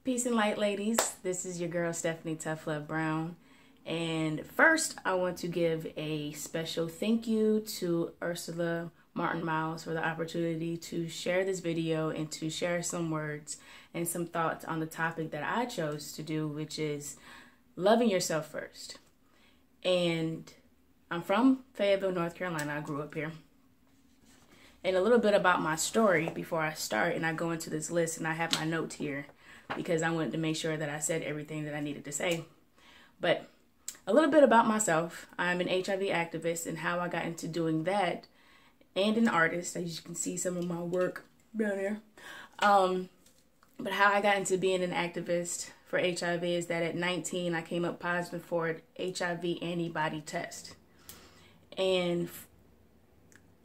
Peace and light, ladies. This is your girl, Stephanie TUPHLOVE Brown. And first, I want to give a special thank you to Ursula Martin Miles for the opportunity to share this video and to share some words and some thoughts on the topic that I chose to do, which is loving yourself first. And I'm from Fayetteville, North Carolina. I grew up here. And a little bit about my story before I start, and I go into this list, and I have my notes here because I wanted to make sure that I said everything that I needed to say. But a little bit about myself. I'm an HIV activist and how I got into doing that, and an artist. As you can see some of my work down there. But how I got into being an activist for HIV is that at 19, I came up positive for an HIV antibody test. And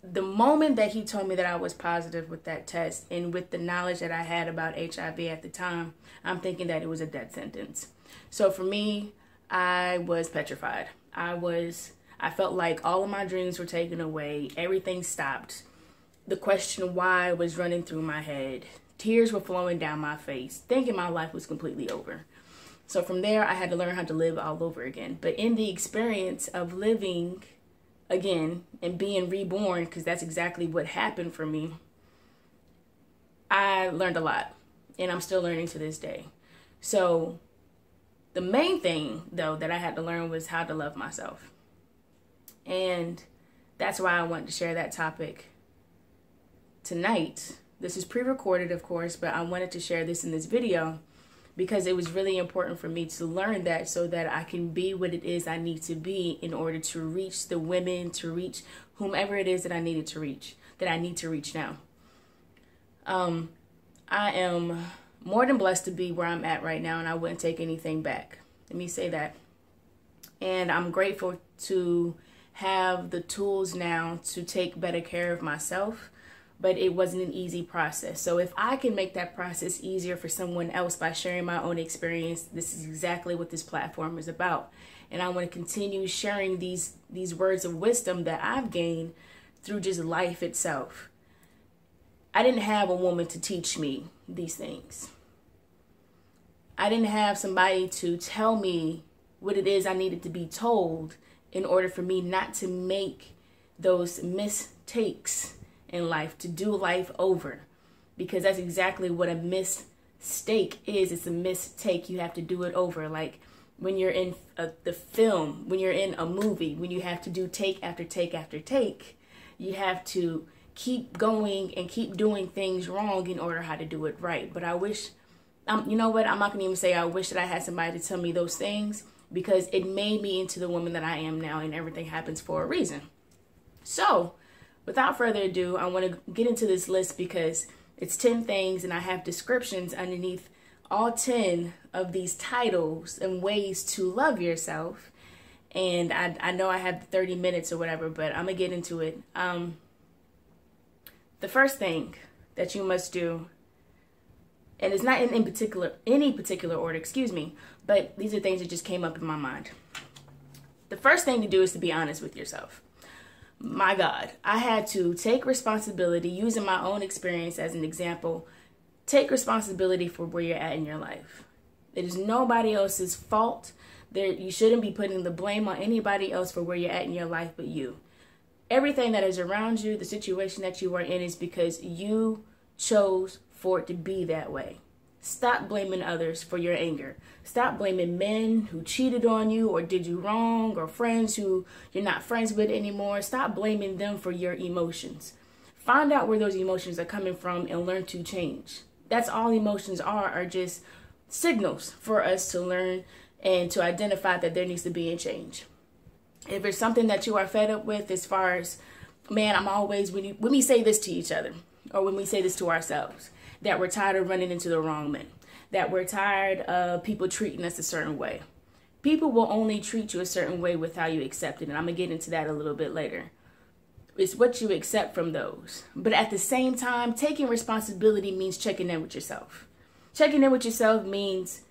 the moment that he told me that I was positive with that test, and with the knowledge that I had about HIV at the time, I'm thinking that it was a death sentence. So for me, I was petrified. I felt like all of my dreams were taken away. Everything stopped. The question why was running through my head. Tears were flowing down my face, thinking my life was completely over. So from there, I had to learn how to live all over again. But in the experience of living again and being reborn, because that's exactly what happened for me, I learned a lot, and I'm still learning to this day. So the main thing, though, that I had to learn was how to love myself. And that's why I wanted to share that topic tonight. This is pre-recorded, of course, but I wanted to share this in this video because it was really important for me to learn that so that I can be what it is I need to be in order to reach the women, to reach whomever it is that I needed to reach, that I need to reach now. I am more than blessed to be where I'm at right now, and I wouldn't take anything back. Let me say that. And I'm grateful to have the tools now to take better care of myself, but it wasn't an easy process. So if I can make that process easier for someone else by sharing my own experience, this is exactly what this platform is about. And I want to continue sharing these words of wisdom that I've gained through just life itself. I didn't have a woman to teach me these things. I didn't have somebody to tell me what it is I needed to be told in order for me not to make those mistakes in life, to do life over. Because that's exactly what a mistake is. It's a mistake. You have to do it over. Like when you're in the film, when you're in a movie, when you have to do take after take after take, you have to keep going and keep doing things wrong in order how to do it right. But I wish, you know what, I'm not going to even say I wish that I had somebody to tell me those things, because it made me into the woman that I am now, and everything happens for a reason. So without further ado, I want to get into this list because it's 10 things, and I have descriptions underneath all 10 of these titles and ways to love yourself. And I know I have 30 minutes or whatever, but I'm going to get into it. The first thing that you must do, and it's not in any particular order, excuse me, but these are things that just came up in my mind. The first thing to do is to be honest with yourself. My God, I had to take responsibility, using my own experience as an example. Take responsibility for where you're at in your life. It is nobody else's fault. You shouldn't be putting the blame on anybody else for where you're at in your life but you. Everything that is around you, the situation that you are in, is because you chose for it to be that way. Stop blaming others for your anger. Stop blaming men who cheated on you or did you wrong, or friends who you're not friends with anymore. Stop blaming them for your emotions. Find out where those emotions are coming from and learn to change. That's all emotions are just signals for us to learn and to identify that there needs to be a change. If it's something that you are fed up with, as far as, man, I'm always, when we say this to each other, or when we say this to ourselves, that we're tired of running into the wrong men, that we're tired of people treating us a certain way. People will only treat you a certain way with how you accept it, and I'm going to get into that a little bit later. It's what you accept from those. But at the same time, taking responsibility means checking in with yourself. Checking in with yourself means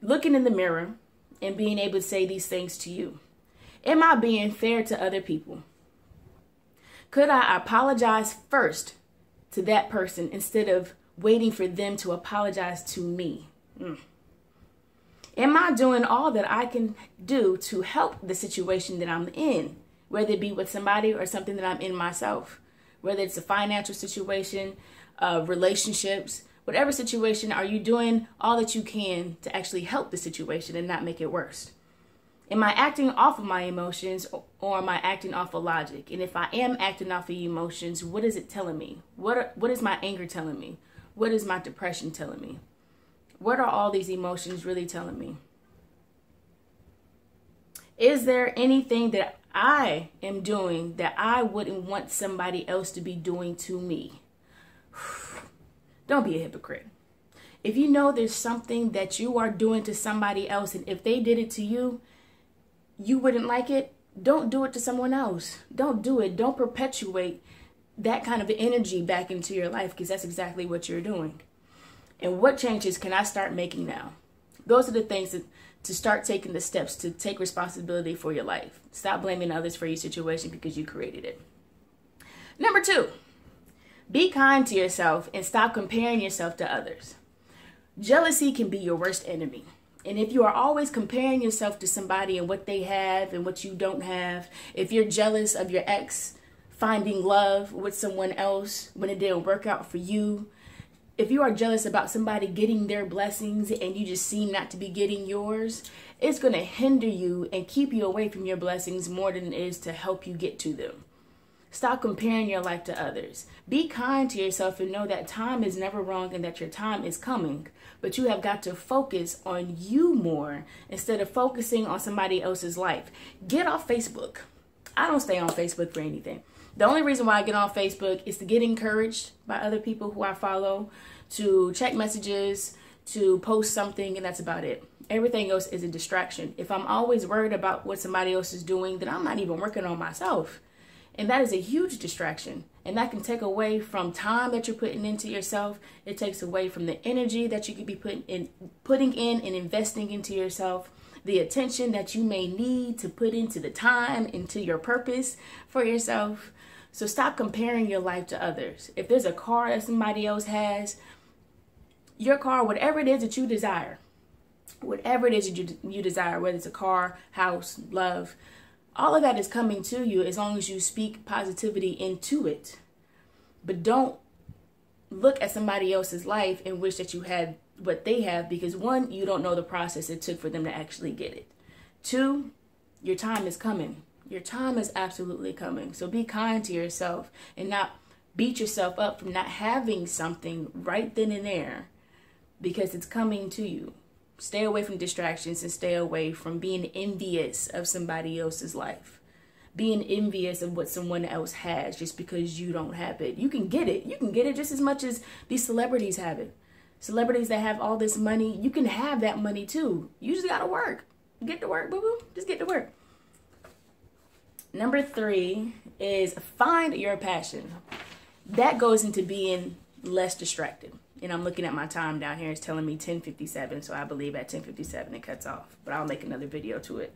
looking in the mirror and being able to say these things to you. Am I being fair to other people? Could I apologize first to that person instead of waiting for them to apologize to me? Am I doing all that I can do to help the situation that I'm in, whether it be with somebody or something that I'm in myself, whether it's a financial situation, relationships, whatever situation, are you doing all that you can to actually help the situation and not make it worse? Am I acting off of my emotions, or am I acting off of logic? And if I am acting off of emotions, what is it telling me? What is my anger telling me? What is my depression telling me? What are all these emotions really telling me? Is there anything that I am doing that I wouldn't want somebody else to be doing to me? Don't be a hypocrite. If you know there's something that you are doing to somebody else, and if they did it to you, you wouldn't like it, don't do it to someone else. Don't do it. Don't perpetuate that kind of energy back into your life, because that's exactly what you're doing. And what changes can I start making now? Those are the things to start taking the steps to take responsibility for your life. Stop blaming others for your situation because you created it. Number 2, be kind to yourself and stop comparing yourself to others. Jealousy can be your worst enemy. And if you are always comparing yourself to somebody and what they have and what you don't have, if you're jealous of your ex finding love with someone else when it didn't work out for you, if you are jealous about somebody getting their blessings and you just seem not to be getting yours, it's going to hinder you and keep you away from your blessings more than it is to help you get to them. Stop comparing your life to others. Be kind to yourself and know that time is never wrong and that your time is coming. But you have got to focus on you more instead of focusing on somebody else's life. Get off Facebook. I don't stay on Facebook for anything. The only reason why I get on Facebook is to get encouraged by other people who I follow, to check messages, to post something, and that's about it. Everything else is a distraction. If I'm always worried about what somebody else is doing, then I'm not even working on myself. And that is a huge distraction. And that can take away from time that you're putting into yourself. It takes away from the energy that you could be putting in and investing into yourself. The attention that you may need to put into the time, into your purpose for yourself. So stop comparing your life to others. If there's a car that somebody else has, your car, whatever it is that you desire, whatever it is you desire, whether it's a car, house, love, all of that is coming to you as long as you speak positivity into it. But don't look at somebody else's life and wish that you had what they have, because 1, you don't know the process it took for them to actually get it. 2, your time is coming. Your time is absolutely coming. So be kind to yourself and not beat yourself up from not having something right then and there, because it's coming to you. Stay away from distractions and stay away from being envious of somebody else's life. Being envious of what someone else has just because you don't have it. You can get it. You can get it just as much as these celebrities have it. Celebrities that have all this money, you can have that money too. You just gotta work. Get to work, boo-boo. Just get to work. Number 3 is find your passion. That goes into being less distracted. And I'm looking at my time down here. It's telling me 10:57. So I believe at 10:57 it cuts off. But I'll make another video to it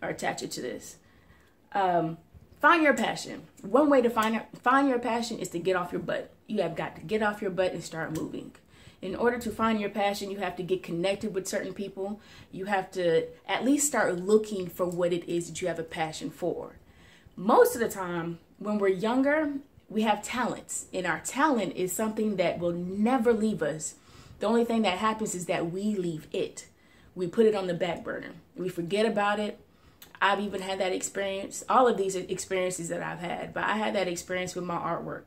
or attach it to this. Find your passion. One way to find your passion is to get off your butt. You have got to get off your butt and start moving. In order to find your passion, you have to get connected with certain people. You have to at least start looking for what it is that you have a passion for. Most of the time, when we're younger, we have talents, and our talent is something that will never leave us. The only thing that happens is that we leave it. We put it on the back burner. We forget about it. I've even had that experience. All of these are experiences that I've had, but I had that experience with my artwork.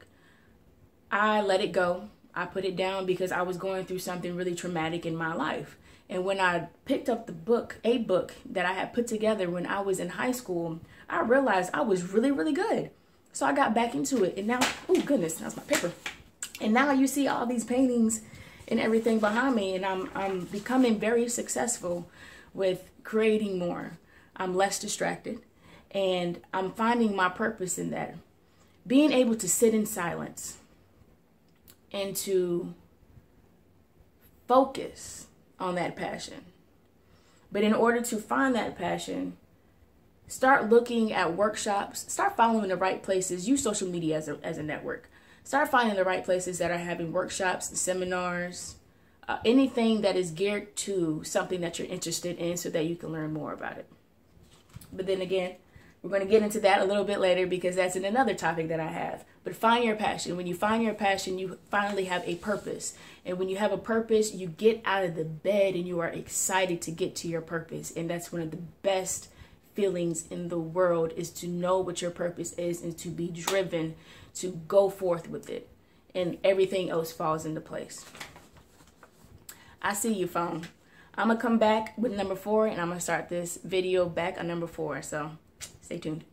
I let it go. I put it down because I was going through something really traumatic in my life. And when I picked up a book that I had put together when I was in high school, I realized I was really, really good. So I got back into it. And now, oh goodness, that's my paper. And now you see all these paintings and everything behind me. And I'm becoming very successful with creating more. I'm less distracted. And I'm finding my purpose in that. Being able to sit in silence and to focus on that passion. But in order to find that passion, start looking at workshops, start following the right places, use social media as a network. Start finding the right places that are having workshops, seminars, anything that is geared to something that you're interested in so that you can learn more about it. But then again, we're going to get into that a little bit later because that's in another topic that I have. But find your passion. When you find your passion, you finally have a purpose. And when you have a purpose, you get out of the bed and you are excited to get to your purpose. And that's one of the best feelings in the world, is to know what your purpose is and to be driven to go forth with it. And everything else falls into place. I see you, phone. I'm going to come back with number 4 and I'm going to start this video back on number 4. So stay tuned.